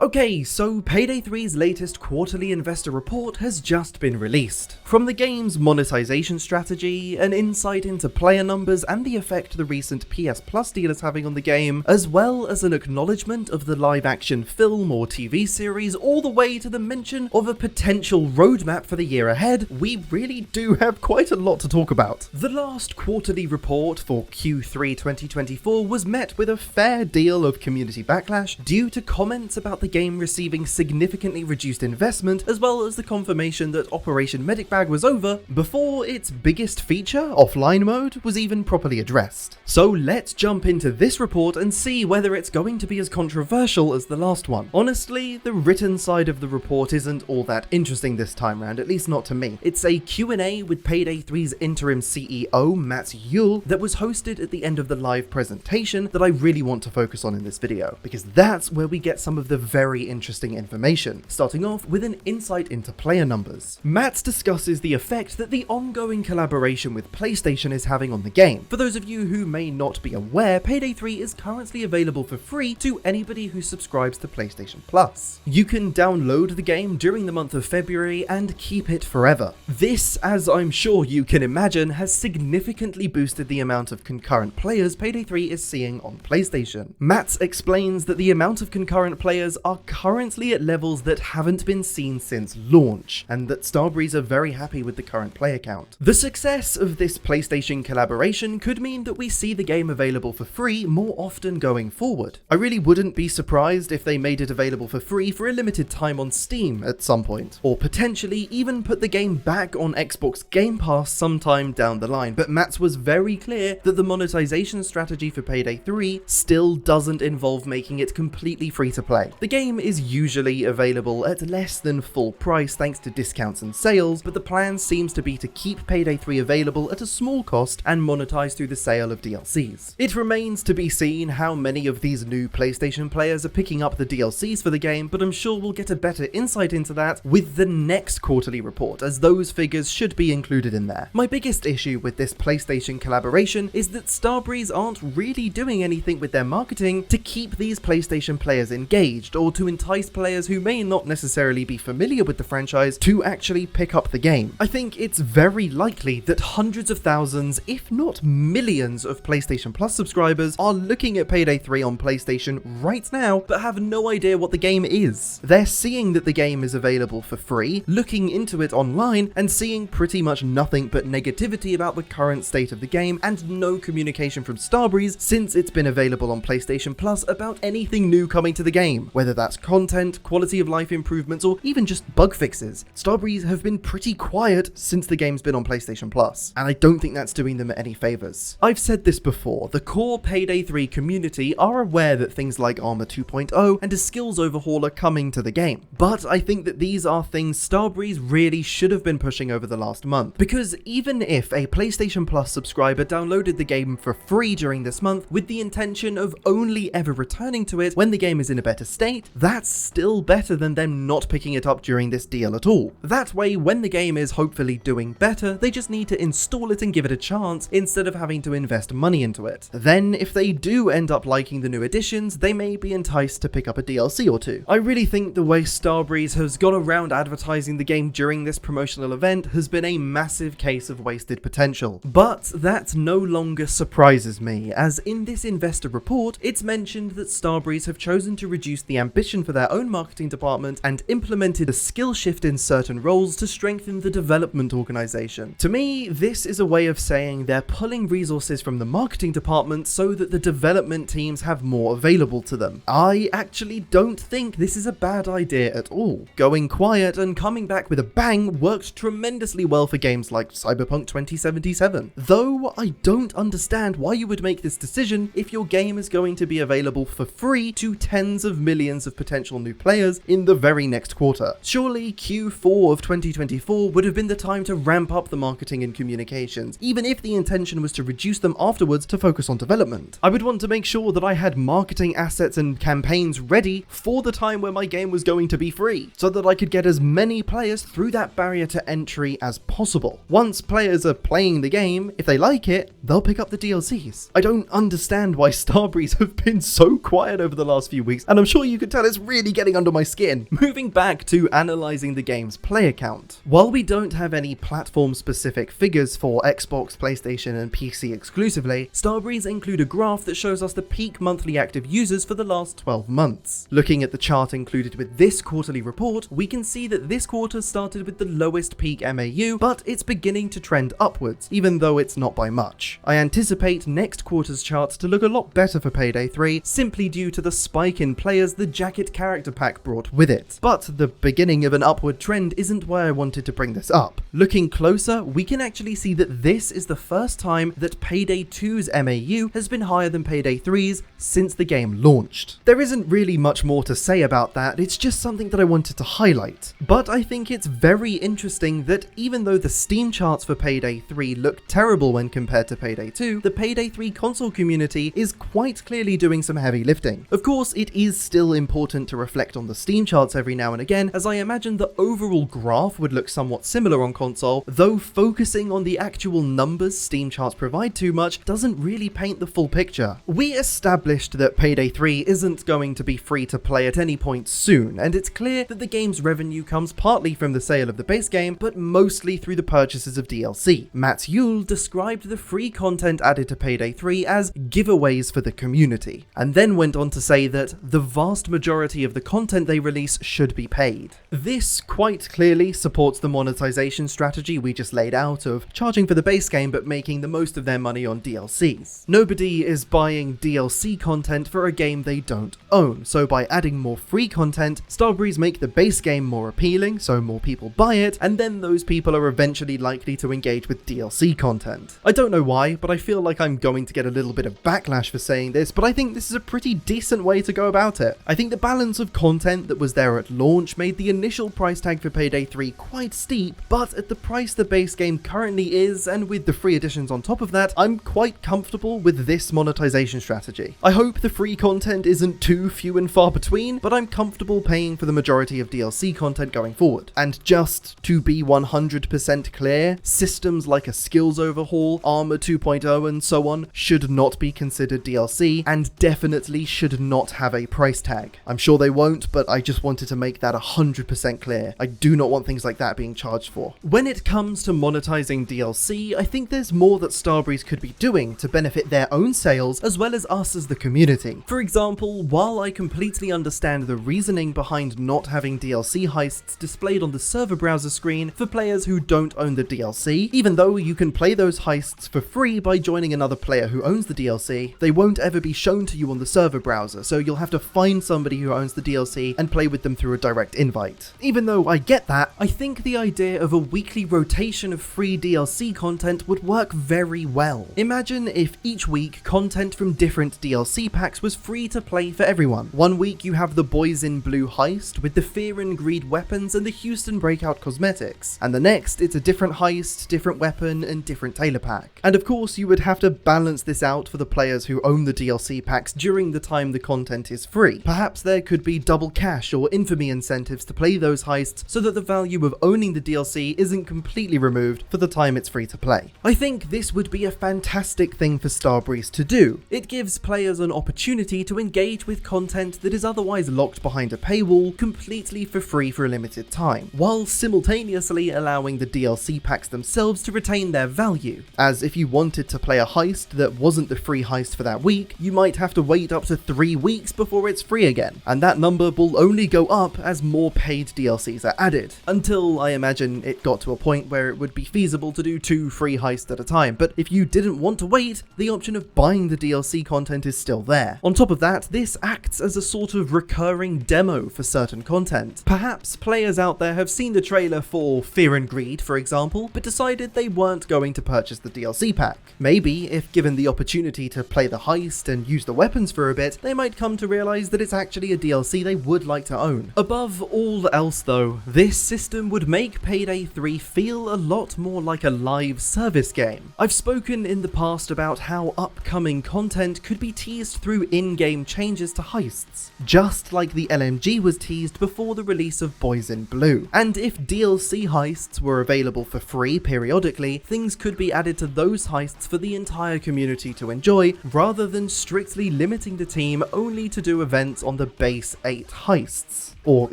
Okay, so Payday 3's latest quarterly investor report has just been released. From the game's monetization strategy, an insight into player numbers and the effect the recent PS Plus deal is having on the game, as well as an acknowledgement of the live-action film or TV series, all the way to the mention of a potential roadmap for the year ahead, we really do have quite a lot to talk about. The last quarterly report for Q3 2024 was met with a fair deal of community backlash due to comments about the game receiving significantly reduced investment, as well as the confirmation that Operation Medic Bag was over before its biggest feature, offline mode, was even properly addressed. So let's jump into this report and see whether it's going to be as controversial as the last one. Honestly, the written side of the report isn't all that interesting this time round, at least not to me. It's a Q&A with Payday 3's interim CEO Mats Juhl that was hosted at the end of the live presentation that I really want to focus on in this video, because that's where we get some of the very interesting information, starting off with an insight into player numbers. Mats discusses the effect that the ongoing collaboration with PlayStation is having on the game. For those of you who may not be aware, Payday 3 is currently available for free to anybody who subscribes to PlayStation Plus. You can download the game during the month of February and keep it forever. This, as I'm sure you can imagine, has significantly boosted the amount of concurrent players Payday 3 is seeing on PlayStation. Mats explains that the amount of concurrent players are currently at levels that haven't been seen since launch, and that Starbreeze are very happy with the current player count. The success of this PlayStation collaboration could mean that we see the game available for free more often going forward. I really wouldn't be surprised if they made it available for free for a limited time on Steam at some point, or potentially even put the game back on Xbox Game Pass sometime down the line, but Mats was very clear that the monetization strategy for Payday 3 still doesn't involve making it completely free to play. The game is usually available at less than full price thanks to discounts and sales, but the plan seems to be to keep Payday 3 available at a small cost and monetize through the sale of DLCs. It remains to be seen how many of these new PlayStation players are picking up the DLCs for the game, but I'm sure we'll get a better insight into that with the next quarterly report, as those figures should be included in there. My biggest issue with this PlayStation collaboration is that Starbreeze aren't really doing anything with their marketing to keep these PlayStation players engaged, or to entice players who may not necessarily be familiar with the franchise to actually pick up the game. I think it's very likely that hundreds of thousands, if not millions, of PlayStation Plus subscribers are looking at Payday 3 on PlayStation right now, but have no idea what the game is. They're seeing that the game is available for free, looking into it online, and seeing pretty much nothing but negativity about the current state of the game, and no communication from Starbreeze since it's been available on PlayStation Plus about anything new coming to the game, whether that's content, quality of life improvements, or even just bug fixes. Starbreeze have been pretty quiet since the game's been on PlayStation Plus, and I don't think that's doing them any favors. I've said this before, the core Payday 3 community are aware that things like Armor 2.0 and a skills overhaul are coming to the game, but I think that these are things Starbreeze really should have been pushing over the last month, because even if a PlayStation Plus subscriber downloaded the game for free during this month with the intention of only ever returning to it when the game is in a better state, that's still better than them not picking it up during this deal at all. That way, when the game is hopefully doing better, they just need to install it and give it a chance instead of having to invest money into it. Then, if they do end up liking the new additions, they may be enticed to pick up a DLC or two. I really think the way Starbreeze has gone around advertising the game during this promotional event has been a massive case of wasted potential. But that no longer surprises me, as in this investor report, it's mentioned that Starbreeze have chosen to reduce the ambition for their own marketing department and implemented a skill shift in certain roles to strengthen the development organization. To me, this is a way of saying they're pulling resources from the marketing department so that the development teams have more available to them. I actually don't think this is a bad idea at all. Going quiet and coming back with a bang worked tremendously well for games like Cyberpunk 2077. Though I don't understand why you would make this decision if your game is going to be available for free to tens of millions of potential new players in the very next quarter. Surely Q4 of 2024 would have been the time to ramp up the marketing and communications, even if the intention was to reduce them afterwards to focus on development. I would want to make sure that I had marketing assets and campaigns ready for the time where my game was going to be free, so that I could get as many players through that barrier to entry as possible. Once players are playing the game, if they like it, they'll pick up the DLCs. I don't understand why Starbreeze have been so quiet over the last few weeks, and I'm sure you could can tell it's really getting under my skin. Moving back to analyzing the game's player count. While we don't have any platform-specific figures for Xbox, PlayStation, and PC exclusively, Starbreeze include a graph that shows us the peak monthly active users for the last 12 months. Looking at the chart included with this quarterly report, we can see that this quarter started with the lowest peak MAU, but it's beginning to trend upwards, even though it's not by much. I anticipate next quarter's charts to look a lot better for Payday 3, simply due to the spike in players the Jacket character pack brought with it. But the beginning of an upward trend isn't why I wanted to bring this up. Looking closer, we can actually see that this is the first time that Payday 2's MAU has been higher than Payday 3's since the game launched. There isn't really much more to say about that, it's just something that I wanted to highlight. But I think it's very interesting that even though the Steam charts for Payday 3 look terrible when compared to Payday 2, the Payday 3 console community is quite clearly doing some heavy lifting. Of course, it is still important to reflect on the Steam charts every now and again, as I imagine the overall graph would look somewhat similar on console, though focusing on the actual numbers Steam charts provide too much doesn't really paint the full picture. We established that Payday 3 isn't going to be free to play at any point soon, and it's clear that the game's revenue comes partly from the sale of the base game, but mostly through the purchases of DLC. Mats Juhl described the free content added to Payday 3 as giveaways for the community, and then went on to say that the vast majority of the content they release should be paid. This quite clearly supports the monetization strategy we just laid out of charging for the base game but making the most of their money on DLCs. Nobody is buying DLC content for a game they don't own, so by adding more free content, Starbreeze make the base game more appealing so more people buy it, and then those people are eventually likely to engage with DLC content. I don't know why, but I feel like I'm going to get a little bit of backlash for saying this, but I think this is a pretty decent way to go about it. I think the balance of content that was there at launch made the initial price tag for Payday 3 quite steep, but at the price the base game currently is, and with the free additions on top of that, I'm quite comfortable with this monetization strategy. I hope the free content isn't too few and far between, but I'm comfortable paying for the majority of DLC content going forward. And just to be 100% clear, systems like a skills overhaul, Armor 2.0 and so on should not be considered DLC, and definitely should not have a price tag. I'm sure they won't, but I just wanted to make that 100% clear. I do not want things like that being charged for. When it comes to monetizing DLC, I think there's more that Starbreeze could be doing to benefit their own sales as well as us as the community. For example, while I completely understand the reasoning behind not having DLC heists displayed on the server browser screen for players who don't own the DLC, even though you can play those heists for free by joining another player who owns the DLC, they won't ever be shown to you on the server browser, so you'll have to find somebody who owns the DLC and play with them through a direct invite. Even though I get that, I think the idea of a weekly rotation of free DLC content would work very well. Imagine if each week content from different DLC packs was free to play for everyone. One week you have the Boys in Blue heist with the Fear and Greed weapons and the Houston Breakout cosmetics, and the next it's a different heist, different weapon, and different tailor pack. And of course you would have to balance this out for the players who own the DLC packs during the time the content is free. Perhaps there could be double cash or infamy incentives to play those heists so that the value of owning the DLC isn't completely removed for the time it's free to play. I think this would be a fantastic thing for Starbreeze to do. It gives players an opportunity to engage with content that is otherwise locked behind a paywall completely for free for a limited time, while simultaneously allowing the DLC packs themselves to retain their value, as if you wanted to play a heist that wasn't the free heist for that week, you might have to wait up to 3 weeks before it's free again, and that number will only go up as more paid DLCs are added, until I imagine it got to a point where it would be feasible to do 2 free heists at a time. But if you didn't want to wait, the option of buying the DLC content is still there. On top of that, this acts as a sort of recurring demo for certain content. Perhaps players out there have seen the trailer for Fear and Greed, for example, but decided they weren't going to purchase the DLC pack. Maybe, if given the opportunity to play the heist and use the weapons for a bit, they might come to realize that it's actually a DLC they would like to own. Above all else though, this system would make Payday 3 feel a lot more like a live service game. I've spoken in the past about how upcoming content could be teased through in-game changes to heists, just like the LMG was teased before the release of Boys in Blue. And if DLC heists were available for free periodically, things could be added to those heists for the entire community to enjoy, rather than strictly limiting the team only to do events on the base 8 heists. Or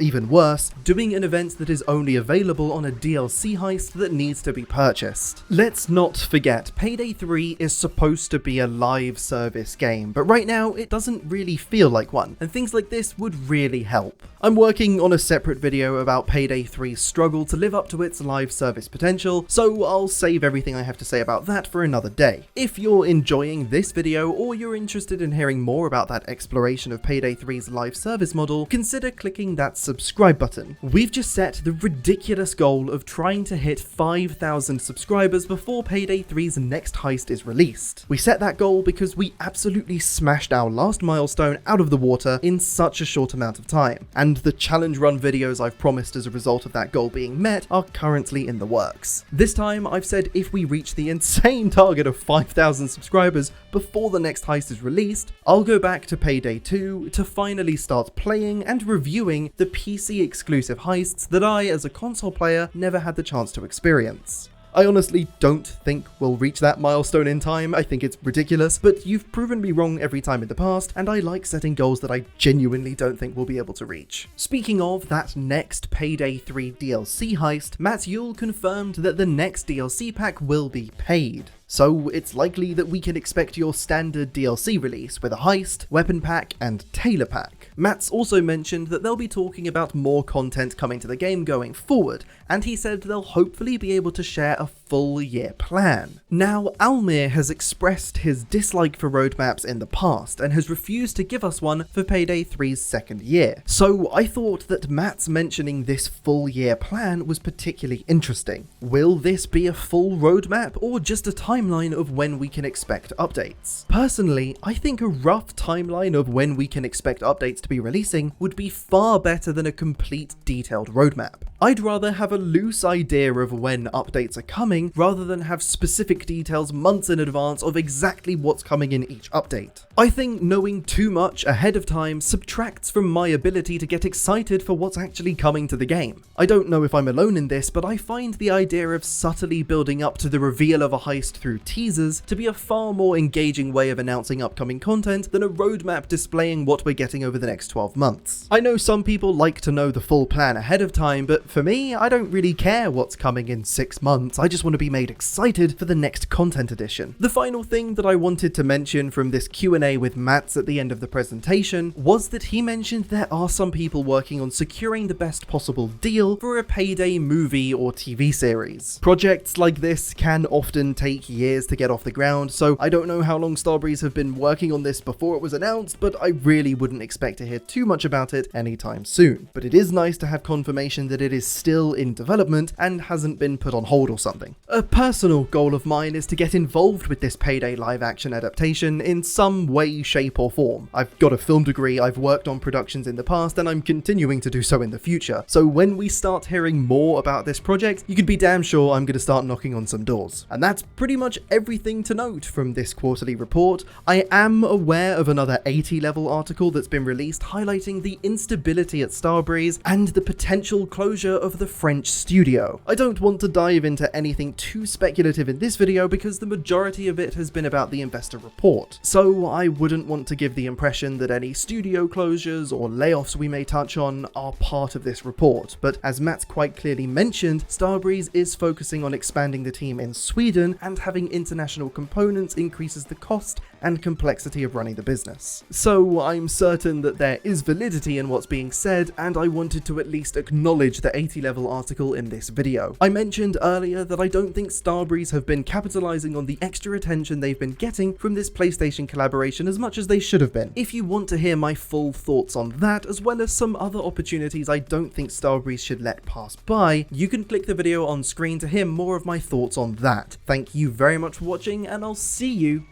even worse, doing an event that is only available on a DLC heist that needs to be purchased. Let's not forget, Payday 3 is supposed to be a live service game, but right now it doesn't really feel like one, and things like this would really help. I'm working on a separate video about Payday 3's struggle to live up to its live service potential, so I'll save everything I have to say about that for another day. If you're enjoying this video, or you're interested in hearing more about that exploration of Payday 3's live service model, consider clicking that subscribe button. We've just set the ridiculous goal of trying to hit 5,000 subscribers before Payday 3's next heist is released. We set that goal because we absolutely smashed our last milestone out of the water in such a short amount of time, and the challenge run videos I've promised as a result of that goal being met are currently in the works. This time I've said if we reach the insane target of 5,000 subscribers before the next heist is released, I'll go back to Payday 2 to finally start playing and reviewing the PC exclusive heists that I, as a console player, never had the chance to experience. I honestly don't think we'll reach that milestone in time. I think it's ridiculous, but you've proven me wrong every time in the past, and I like setting goals that I genuinely don't think we'll be able to reach. Speaking of that next Payday 3 DLC heist, Mats Juhl confirmed that the next DLC pack will be paid. So it's likely that we can expect your standard DLC release with a heist, weapon pack, and tailor pack. Mats also mentioned that they'll be talking about more content coming to the game going forward, and he said they'll hopefully be able to share a full year plan. Now, Almir has expressed his dislike for roadmaps in the past and has refused to give us one for Payday 3's second year. So I thought that Mats mentioning this full year plan was particularly interesting. Will this be a full roadmap or just a timeline of when we can expect updates? Personally, I think a rough timeline of when we can expect updates to be releasing would be far better than a complete detailed roadmap. I'd rather have a loose idea of when updates are coming rather than have specific details months in advance of exactly what's coming in each update. I think knowing too much ahead of time subtracts from my ability to get excited for what's actually coming to the game. I don't know if I'm alone in this, but I find the idea of subtly building up to the reveal of a heist through teasers to be a far more engaging way of announcing upcoming content than a roadmap displaying what we're getting over the next 12 months. I know some people like to know the full plan ahead of time, but for me, I don't really care what's coming in 6 months. I just want to be made excited for the next content edition. The final thing that I wanted to mention from this Q&A with Mats at the end of the presentation was that he mentioned there are some people working on securing the best possible deal for a Payday movie or TV series. Projects like this can often take years to get off the ground, so I don't know how long Starbreeze have been working on this before it was announced, but I really wouldn't expect to hear too much about it anytime soon. But it is nice to have confirmation that it is still in development and hasn't been put on hold or something. A personal goal of mine is to get involved with this Payday live action adaptation in some way, shape or form. I've got a film degree, I've worked on productions in the past, and I'm continuing to do so in the future. So when we start hearing more about this project, you can be damn sure I'm going to start knocking on some doors. And that's pretty much everything to note from this quarterly report. I am aware of another 80 level article that's been released highlighting the instability at Starbreeze and the potential closure of the French studio. I don't want to dive into anything too speculative in this video because the majority of it has been about the investor report, so I wouldn't want to give the impression that any studio closures or layoffs we may touch on are part of this report, but as Mats quite clearly mentioned, Starbreeze is focusing on expanding the team in Sweden, and having international components increases the cost and complexity of running the business. So I'm certain that there is validity in what's being said, and I wanted to at least acknowledge the 80 level article in this video. I mentioned earlier that I don't think Starbreeze have been capitalizing on the extra attention they've been getting from this PlayStation collaboration as much as they should have been. If you want to hear my full thoughts on that, as well as some other opportunities I don't think Starbreeze should let pass by, you can click the video on screen to hear more of my thoughts on that. Thank you very much for watching, and I'll see you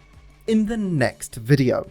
in the next video.